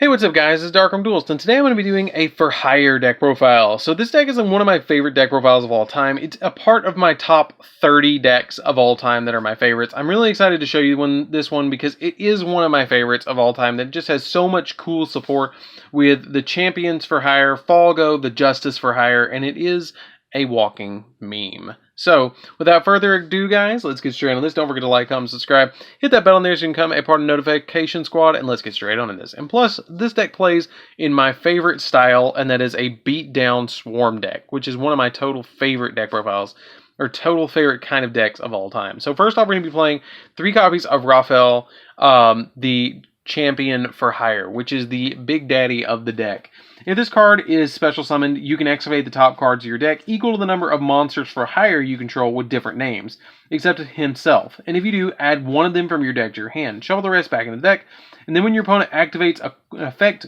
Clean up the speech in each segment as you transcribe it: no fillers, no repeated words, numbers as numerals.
Hey, what's up guys, it's DarkArmedDuelist, and today I'm going to be doing a for hire deck profile. So this deck is one of my favorite deck profiles of all time. It's a part of my top 30 decks of all time that are my favorites. I'm really excited to show you this one because it is one of my favorites of all time that just has so much cool support with the Champions for Hire, Falgo, the Justice for Hire, and it is a walking meme. So, without further ado, guys, let's get straight on this. Don't forget to like, comment, subscribe, hit that bell on there so you can become a part of the notification squad, and let's get straight on in this. And plus, this deck plays in my favorite style, and that is a beat-down swarm deck, which is one of my total favorite deck profiles, or total favorite kind of decks of all time. So first off, we're going to be playing 3 copies of Raphael, the Champion for Hire, which is the big daddy of the deck. If this card is special summoned, you can activate the top cards of your deck equal to the number of monsters for hire you control with different names, except himself. And if you do, add one of them from your deck to your hand. Shuffle the rest back in the deck, and then when your opponent activates a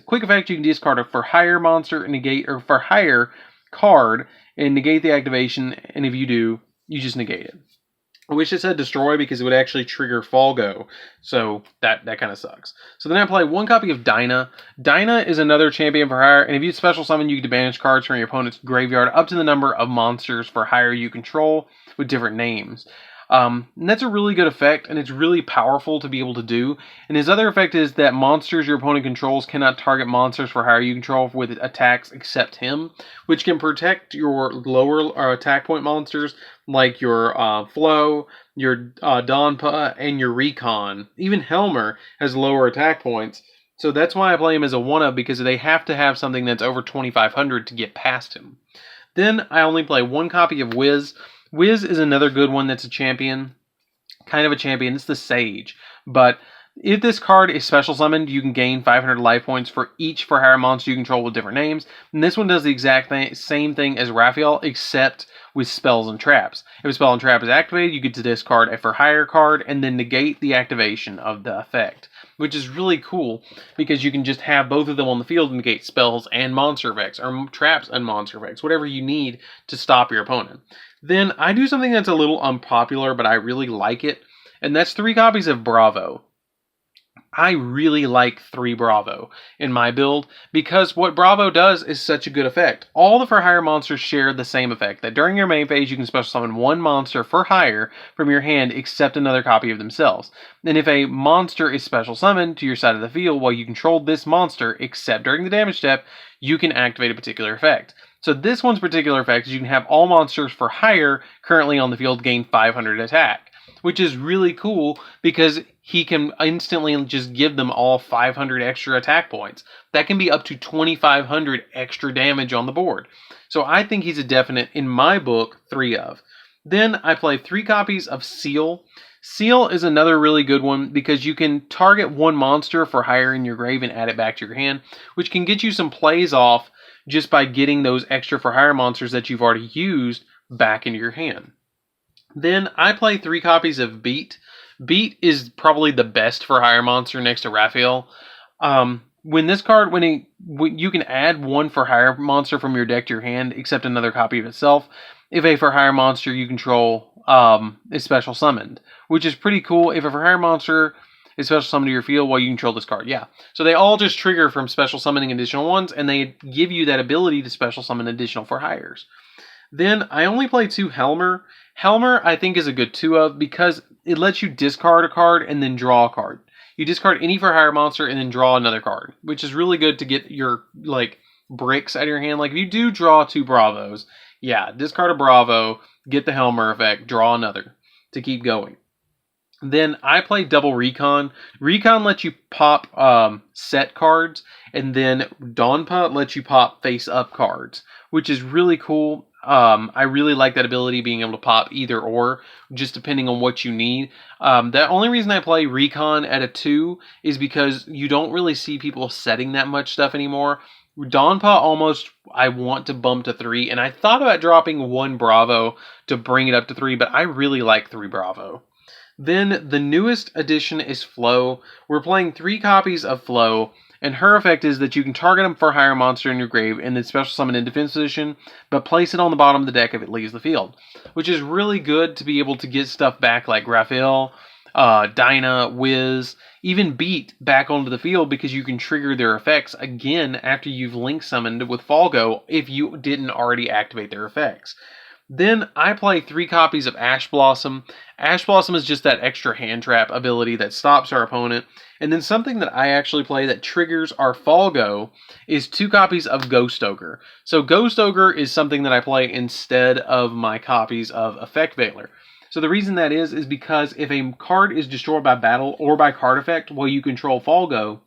quick effect, you can discard a for hire monster and negate, or for hire card and negate the activation. And if you do, you just negate it. I wish it said destroy because it would actually trigger Falgo, so that kind of sucks. So then I play 1 copy of Dinah. Dinah is another champion for hire, and if you special summon, you can banish cards from your opponent's graveyard up to the number of monsters for hire you control with different names. And that's a really good effect, and it's really powerful to be able to do. And his other effect is that monsters your opponent controls cannot target monsters for hire you control with attacks except him, which can protect your lower attack point monsters like your Flo, your Donpa, and your Recon. Even Helmer has lower attack points, so that's why I play him as a 1-of, because they have to have something that's over 2,500 to get past him. Then I only play 1 copy of Wiz. Wiz is another good one that's a champion. Kind of a champion. It's the Sage. But if this card is special summoned, you can gain 500 life points for each for hire monster you control with different names. And this one does the exact same thing as Raphael, except with spells and traps. If a spell and trap is activated, you get to discard a for hire card and then negate the activation of the effect, which is really cool because you can just have both of them on the field and negate spells and monster effects, or traps and monster effects, whatever you need to stop your opponent. Then I do something that's a little unpopular, but I really like it, and that's 3 copies of Bravo. I really like 3 Bravo in my build because what Bravo does is such a good effect. All the for hire monsters share the same effect, that during your main phase you can special summon 1 monster for hire from your hand except another copy of themselves. And if a monster is special summoned to your side of the field while you control this monster except during the damage step, you can activate a particular effect. So this one's particular effect is you can have all monsters for hire currently on the field gain 500 attack, which is really cool because he can instantly just give them all 500 extra attack points. That can be up to 2,500 extra damage on the board. So I think he's a definite, in my book, 3-of. Then I play 3 copies of Seal. Seal is another really good one because you can target 1 monster for hire in your grave and add it back to your hand, which can get you some plays off just by getting those extra for hire monsters that you've already used back into your hand. Then I play 3 copies of Beat. Beat is probably the best for hire monster next to Raphael. When this card, you can add 1 for hire monster from your deck to your hand, except another copy of itself, if a for hire monster you control is special summoned, which is pretty cool. If a for hire monster is special summoned to your field while you control this card, yeah. So they all just trigger from special summoning additional ones, and they give you that ability to special summon additional for hires. Then I only play 2 Helmer. Helmer I think is a good 2-of because it lets you discard a card and then draw a card. You discard any for hire monster and then draw another card, which is really good to get your bricks out of your hand. Like if you do draw 2 Bravos, yeah, discard a Bravo, get the Helmer effect, draw another to keep going. Then I play double Recon. Recon lets you pop set cards, and then Donpa lets you pop face-up cards, which is really cool. I really like that ability, being able to pop either or, just depending on what you need. The only reason I play Recon at a 2 is because you don't really see people setting that much stuff anymore. Donpa almost I want to bump to 3, and I thought about dropping 1 Bravo to bring it up to 3, but I really like 3 Bravo. Then the newest addition is Flo. We're playing 3 copies of Flo, and her effect is that you can target him for hire monster in your grave and then special summon in defense position, but place it on the bottom of the deck if it leaves the field, which is really good to be able to get stuff back like Raphael Dyna, Wiz, even Beat back onto the field because you can trigger their effects again after you've link summoned with Falgo if you didn't already activate their effects. Then I play 3 copies of Ash Blossom. Ash Blossom is just that extra hand trap ability that stops our opponent. And then something that I actually play that triggers our Falgo is 2 copies of Ghost Ogre. So Ghost Ogre is something that I play instead of my copies of Effect Veiler. So the reason that is because if a card is destroyed by battle or by card effect while you control Falgo,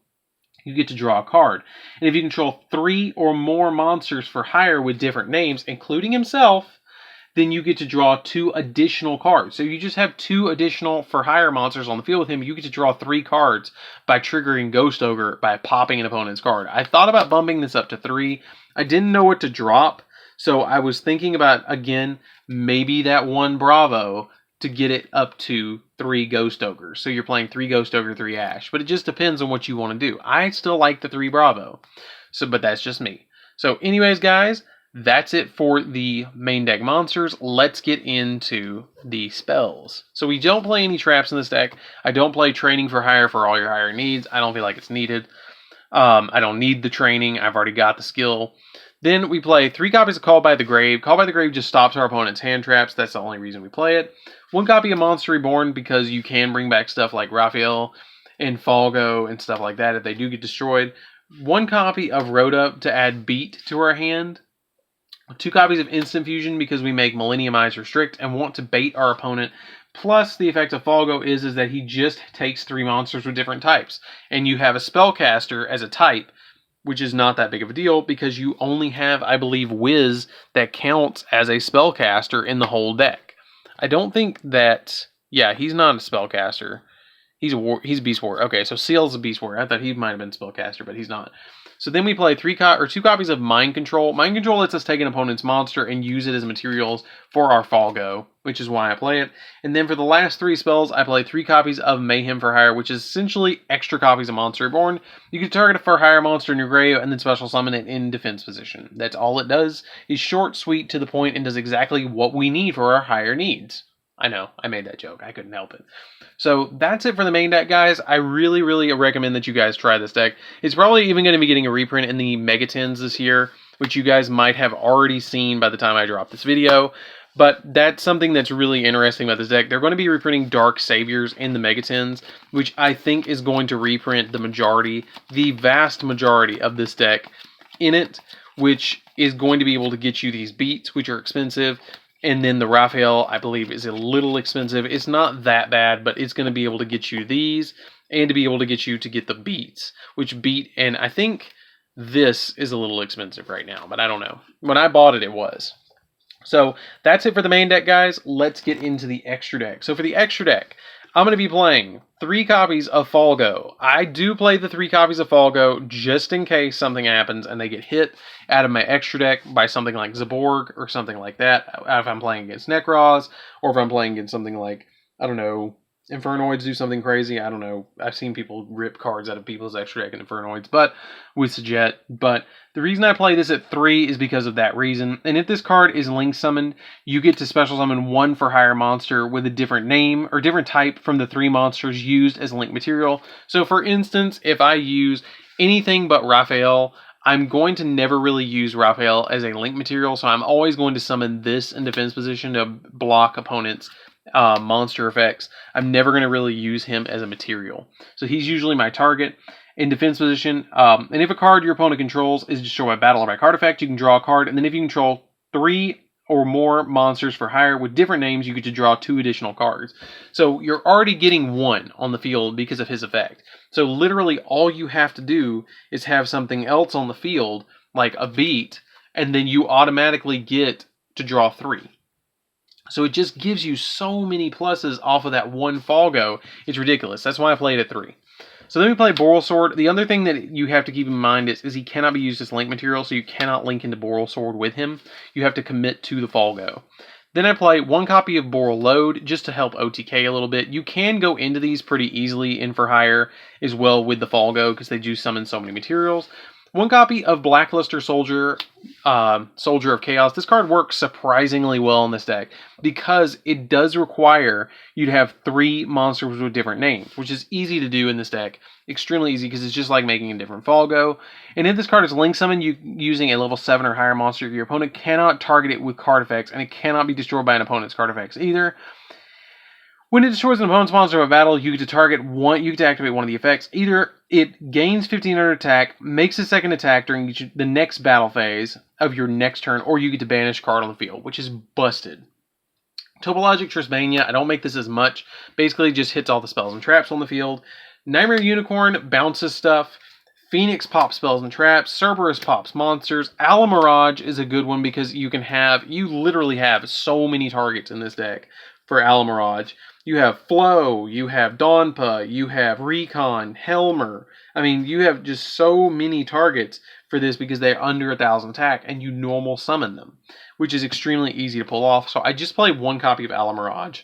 you get to draw a card. And if you control 3 or more monsters for hire with different names, including himself, then you get to draw 2 additional cards. So you just have 2 additional for hire monsters on the field with him. You get to draw 3 cards by triggering Ghost Ogre by popping an opponent's card. I thought about bumping this up to 3. I didn't know what to drop. So I was thinking about, again, maybe that 1 Bravo to get it up to 3 Ghost Ogres. So you're playing 3 Ghost Ogre, 3 Ash. But it just depends on what you want to do. I still like the 3 Bravo. But that's just me. So anyways, guys, that's it for the main deck monsters. Let's get into the spells. So we don't play any traps in this deck. I don't play training for hire for all your hire needs. I don't feel like it's needed. I don't need the training. I've already got the skill. Then we play 3 copies of Call by the Grave. Call by the Grave just stops our opponent's hand traps. That's the only reason we play it. 1 copy of Monster Reborn because you can bring back stuff like Raphael and Falgo and stuff like that if they do get destroyed. 1 copy of Rhoda to add Beat to our hand. 2 copies of Instant Fusion because we make Millennium Eyes Restrict and want to bait our opponent. Plus, the effect of Falgo is that he just takes 3 monsters with different types. And you have a Spellcaster as a type, which is not that big of a deal because you only have, I believe, Wiz that counts as a Spellcaster in the whole deck. I don't think that... Yeah, he's not a Spellcaster. He's Beast Warrior. Okay, so Seal's a Beast Warrior. I thought he might have been Spellcaster, but he's not. So then we play 2 copies of Mind Control. Mind Control lets us take an opponent's monster and use it as materials for our Falgo, which is why I play it. And then for the last 3 spells, I play 3 copies of Mayhem for Hire, which is essentially extra copies of Monster Reborn. You can target a for hire monster in your grave and then special summon it in defense position. That's all it does. It's short, sweet, to the point, and does exactly what we need for our hire needs. I know, I made that joke. I couldn't help it. So that's it for the main deck, guys. I really, really recommend that you guys try this deck. It's probably even going to be getting a reprint in the Megatins this year, which you guys might have already seen by the time I drop this video. But that's something that's really interesting about this deck. They're going to be reprinting Dark Saviors in the Megatins, which I think is going to reprint the vast majority of this deck in it, which is going to be able to get you these beats, which are expensive. And then the Raphael, I believe, is a little expensive. It's not that bad, but it's going to be able to get you these and to be able to get you to get the beats, which beat, and I think this is a little expensive right now, but I don't know. When I bought it, it was. So that's it for the main deck, guys. Let's get into the extra deck. So for the extra deck, I'm going to be playing 3 copies of Falgo. I do play the 3 copies of Falgo just in case something happens and they get hit out of my extra deck by something like Zaborg or something like that. If I'm playing against Necros or if I'm playing against something like, I don't know, Infernoids do something crazy. I don't know. I've seen people rip cards out of people's extra deck in Infernoids, but with Sajet. But the reason I play this at 3 is because of that reason. And if this card is link summoned, you get to special summon 1 for hire monster with a different name or different type from the 3 monsters used as link material. So for instance, if I use anything but Raphael, I'm going to never really use Raphael as a link material. So I'm always going to summon this in defense position to block opponents' monster effects. I'm never going to really use him as a material. So he's usually my target in defense position. And if a card your opponent controls is destroyed by battle or by card effect, you can draw a card. And then if you control 3 or more monsters for hire with different names, you get to draw 2 additional cards. So you're already getting 1 on the field because of his effect. So literally all you have to do is have something else on the field, like a beat, and then you automatically get to draw 3. So it just gives you so many pluses off of that 1 Falgo. It's ridiculous. That's why I played at 3. So then we play Boral Sword. The other thing that you have to keep in mind is he cannot be used as link material, so you cannot link into Boral Sword with him. You have to commit to the Falgo. Then I play 1 copy of Boral Load just to help OTK a little bit. You can go into these pretty easily in for hire as well with the Falgo because they do summon so many materials. One copy of Blackluster Soldier, Soldier of Chaos. This card works surprisingly well in this deck because it does require you to have 3 monsters with different names, which is easy to do in this deck. Extremely easy because it's just like making a different Falgo. And if this card is Link Summon, you using a level 7 or higher monster, your opponent cannot target it with card effects, and it cannot be destroyed by an opponent's card effects either. When it destroys an opponent's monster of a battle, you get to target one. You get to activate one of the effects. Either it gains 1500 attack, makes a second attack during the next battle phase of your next turn, or you get to banish a card on the field, which is busted. Topologic Trisbania, I don't make this as much. Basically, just hits all the spells and traps on the field. Nightmare Unicorn bounces stuff. Phoenix pops spells and traps. Cerberus pops monsters. Alamirage is a good one because you literally have so many targets in this deck for Alamirage. You have Flow, you have Donpa, you have Recon, Helmer. I mean, you have just so many targets for this because they're under 1,000 attack, and you normal summon them, which is extremely easy to pull off. So I just play 1 copy of Alamirage.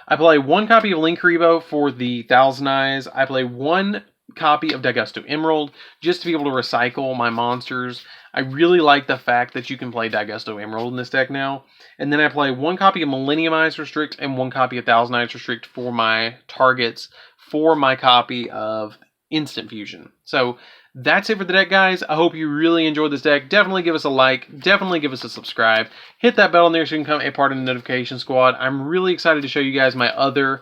I play 1 copy of Linkuriboh for the Thousand Eyes. I play 1 copy of Daigusto Emerald just to be able to recycle my monsters. I really like the fact that you can play Daigusto Emerald in this deck now. And then I play 1 copy of Millennium Eyes Restrict and 1 copy of Thousand Eyes Restrict for my targets for my copy of Instant Fusion. So that's it for the deck, guys. I hope you really enjoyed this deck. Definitely give us a like. Definitely give us a subscribe. Hit that bell in there so you can become a part of the notification squad. I'm really excited to show you guys my other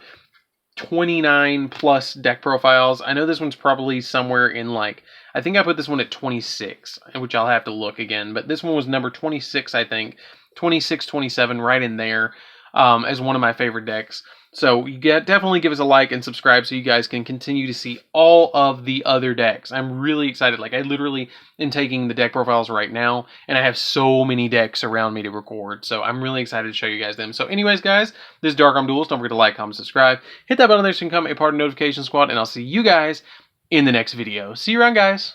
29 plus deck profiles. I know this one's probably somewhere in like, I think I put this one at 26, which I'll have to look again, but this one was number 26, I think. 26, 27, right in there, as one of my favorite decks. So definitely give us a like and subscribe so you guys can continue to see all of the other decks. I'm really excited. Like, I literally am taking the deck profiles right now, and I have so many decks around me to record. So I'm really excited to show you guys them. So anyways, guys, this is DarkArmedDuelist. Don't forget to like, comment, subscribe. Hit that button there so you can become a part of the notification squad, and I'll see you guys in the next video. See you around, guys.